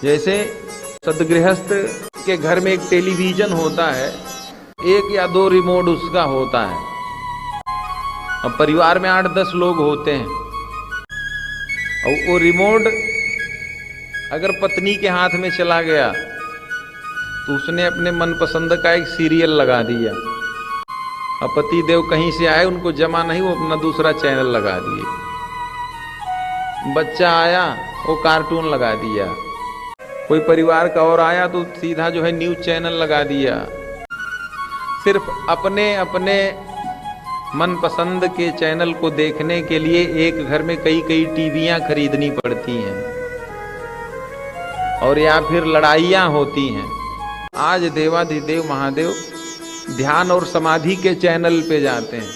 जैसे सदगृहस्थ के घर में एक टेलीविजन होता है, 1 या 2 रिमोट उसका होता है। अब परिवार में 8-10 लोग होते हैं और वो रिमोट अगर पत्नी के हाथ में चला गया तो उसने अपने मनपसंद का एक सीरियल लगा दिया। अब पति देव कहीं से आए, उनको जमा नहीं, वो अपना दूसरा चैनल लगा दिए। बच्चा आया, वो कार्टून लगा दिया। कोई परिवार का और आया तो सीधा जो है न्यूज चैनल लगा दिया। सिर्फ अपने अपने मनपसंद के चैनल को देखने के लिए एक घर में कई कई टीवियां खरीदनी पड़ती हैं और या फिर लड़ाइयां होती हैं। आज देवाधिदेव महादेव ध्यान और समाधि के चैनल पे जाते हैं।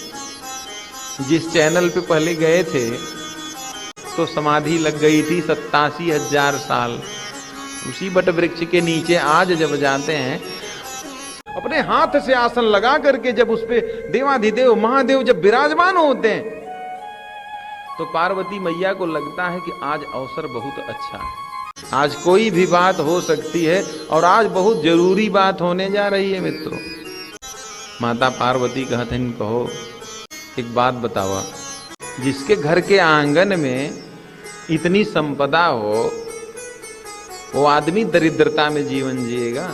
जिस चैनल पे पहले गए थे तो समाधि लग गई थी 87,000 साल। उसी बट वृक्ष के नीचे आज जब जाते हैं, अपने हाथ से आसन लगा करके जब उस पे देवाधिदेव महादेव जब विराजमान होते हैं तो पार्वती मैया को लगता है कि आज अवसर बहुत अच्छा है, आज कोई भी बात हो सकती है और आज बहुत जरूरी बात होने जा रही है। मित्रों, माता पार्वती कहते हैं, कहो एक बात बताओ, जिसके घर के आंगन में इतनी संपदा हो वो आदमी दरिद्रता में जीवन जिएगा?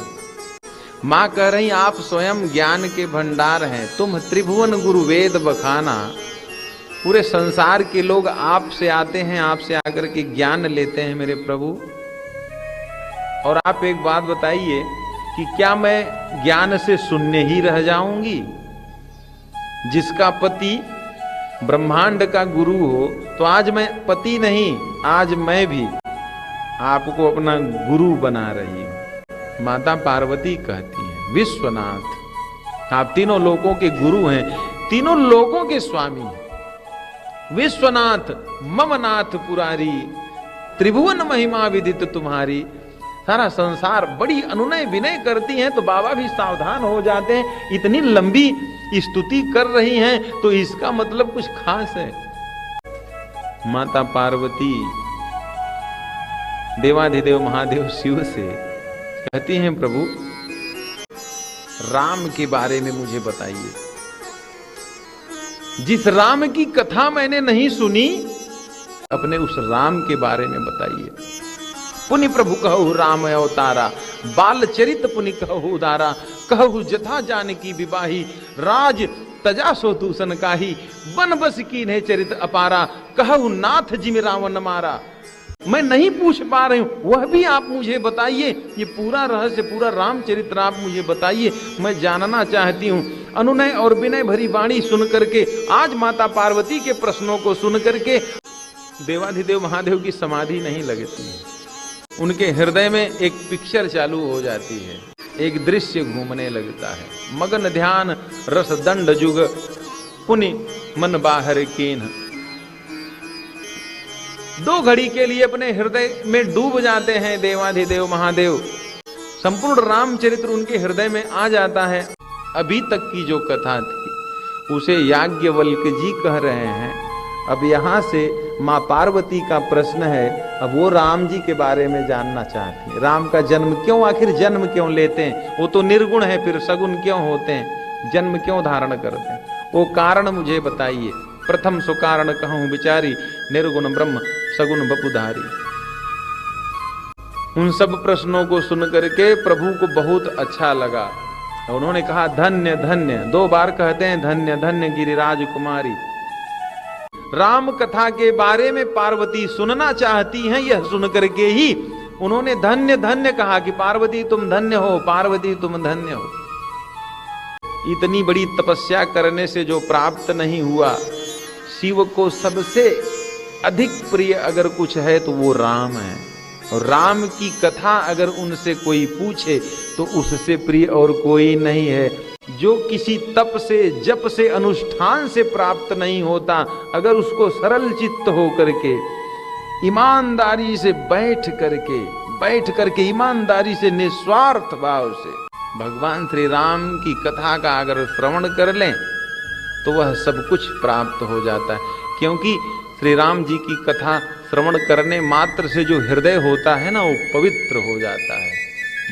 मां कह रही, आप स्वयं ज्ञान के भंडार हैं, तुम त्रिभुवन गुरु वेद बखाना। पूरे संसार के लोग आपसे आते हैं, आपसे आकर के ज्ञान लेते हैं मेरे प्रभु। और आप एक बात बताइए कि क्या मैं ज्ञान से शून्य ही रह जाऊंगी? जिसका पति ब्रह्मांड का गुरु हो, तो आज मैं पति नहीं, आज मैं भी आपको अपना गुरु बना रही हूं। माता पार्वती कहती हैं, विश्वनाथ, आप तीनों लोगों के गुरु हैं, तीनों लोगों के स्वामी हैं। विश्वनाथ ममनाथ पुरारी, त्रिभुवन महिमा विदित तुम्हारी। सारा संसार बड़ी अनुनय विनय करती हैं तो बाबा भी सावधान हो जाते हैं, इतनी लंबी स्तुति कर रही हैं तो इसका मतलब कुछ खास है। माता पार्वती देवाधिदेव महादेव शिव से कहती हैं, प्रभु राम के बारे में मुझे बताइए। जिस राम की कथा मैंने नहीं सुनी, अपने उस राम के बारे में बताइए। पुनि प्रभु कहु राम अवतारा, बाल चरित पुनि कहु उदारा। कहु जथा जानकी विवाही, राज तजा सो दूषण काही। वन बस की ने चरित अपारा, कहु नाथ जिमि रावण मारा। मैं नहीं पूछ पा रही हूं, वह भी आप मुझे बताइए। ये पूरा रहस्य, पूरा रामचरित्र आप मुझे बताइए, मैं जानना चाहती हूं। अनुनय और विनय भरी वाणी सुन करके, आज माता पार्वती के प्रश्नों को सुन करके देवाधिदेव महादेव की समाधि नहीं लगती है। उनके हृदय में एक पिक्चर चालू हो जाती है, एक दृश्य घूमने लगता है। मगन ध्यान रस दंड जुग, पुनि मन बाहर कीन। 2 घड़ी के लिए अपने हृदय में डूब जाते हैं देवाधिदेव महादेव। संपूर्ण रामचरित्र उनके हृदय में आ जाता है। अभी तक की जो कथा थी उसे याज्ञवल्क्य जी कह रहे हैं। अब यहां से मां पार्वती का प्रश्न है, अब वो राम जी के बारे में जानना चाहती है। राम का जन्म क्यों, आखिर जन्म क्यों लेते हैं? वो तो निर्गुण है, फिर सगुण क्यों होते हैं? जन्म क्यों धारण करते हैं? वो कारण मुझे बताइए। प्रथम सो कारण कहूं विचारी, निर्गुण ब्रह्म सगुण बपुधारी। उन सब प्रश्नों को सुन करके प्रभु को बहुत अच्छा लगा। उन्होंने कहा, धन्य धन्य, 2 बार कहते हैं धन्य धन्य गिरिराज कुमारी। राम कथा के बारे में पार्वती सुनना चाहती हैं, यह सुन करके ही उन्होंने धन्य धन्य कहा कि पार्वती तुम धन्य हो, पार्वती तुम धन्य हो। इतनी बड़ी तपस्या करने से जो प्राप्त नहीं हुआ, शिव को सबसे अधिक प्रिय अगर कुछ है तो वो राम है। और राम की कथा अगर उनसे कोई पूछे तो उससे प्रिय और कोई नहीं है। जो किसी तप से, जप से, अनुष्ठान से प्राप्त नहीं होता, अगर उसको सरल चित्त हो करके, ईमानदारी से बैठ करके ईमानदारी से, निस्वार्थ भाव से भगवान श्री राम की कथा का अगर श्रवण कर लें तो वह सब कुछ प्राप्त हो जाता है। क्योंकि श्री राम जी की कथा श्रवण करने मात्र से जो हृदय होता है ना, वो पवित्र हो जाता है।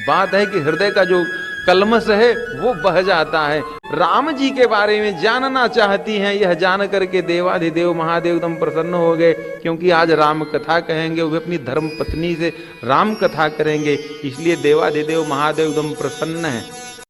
बात है कि हृदय का जो कलमश है वो बह जाता है। राम जी के बारे में जानना चाहती हैं, यह जान करके देवाधिदेव महादेव एकदम प्रसन्न हो गए, क्योंकि आज राम कथा कहेंगे, वो अपनी धर्म पत्नी से राम कथा करेंगे, इसलिए देवाधिदेव महादेव एकदम प्रसन्न है।